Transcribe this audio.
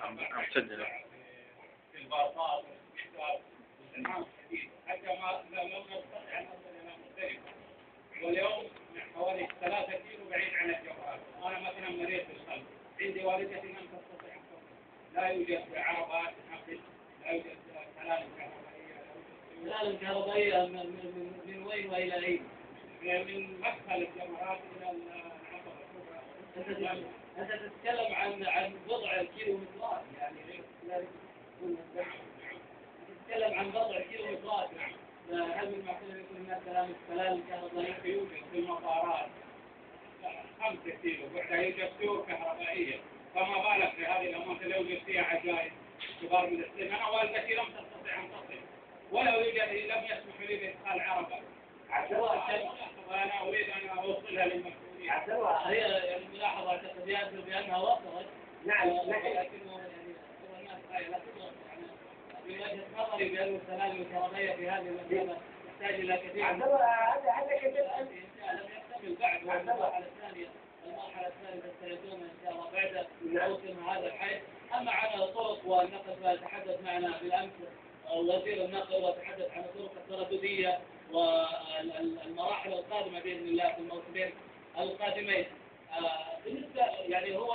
عم تسجل في الباصات والاستحباب والزحام الشديد حتى ما نستطيع ان نصل الى مختلفه. واليوم حوالي 3 كيلو بعيد عن الجوال. انا مثلا مريض بالقلب، عندي والدتي لم تستطيع ان تصل، لا يوجد عربات نقل، لا يوجد سلالم كهربائيه، سلالم كهربائيه من وين والى اين؟ من مدخل الجمرات الى العقبه الكبرى. انت تتكلم عن بضع كيلومترات، يعني تتكلم عن بضع كيلومترات. هل من المعقول ان يكون هناك سلالم كهربائيه؟ يوجد في المطارات 5 كيلو بعدها يوجد سور كهربائيه، فما بالك في هذه الاماكن لو يوجد فيها عجائب كبار من السن. انا والدتي لم تستطيع ان تصل، ولو يوجد لم يسمح لي بادخال عربه. وانا اريد ان اوصلها للمسؤولين. هي الملاحظه اعتقد يبدو بانها وصلت. نعم، لكنه يعني الناس لا تدرك يعني من وجهه نظري بان السلالم الكهربائيه في هذه المساله تحتاج الى كثير. هذا كثير لم يكتمل بعد. المرحله الثانيه سيكون ان شاء الله بعد موسم هذا الحي. اما عن الطرق والنقل فتحدث معنا بالامس وزير النقل وتحدث عن الطرق التردديه والمراحل القادمه باذن الله في الموسمين القادمين. بالنسبه يعني هو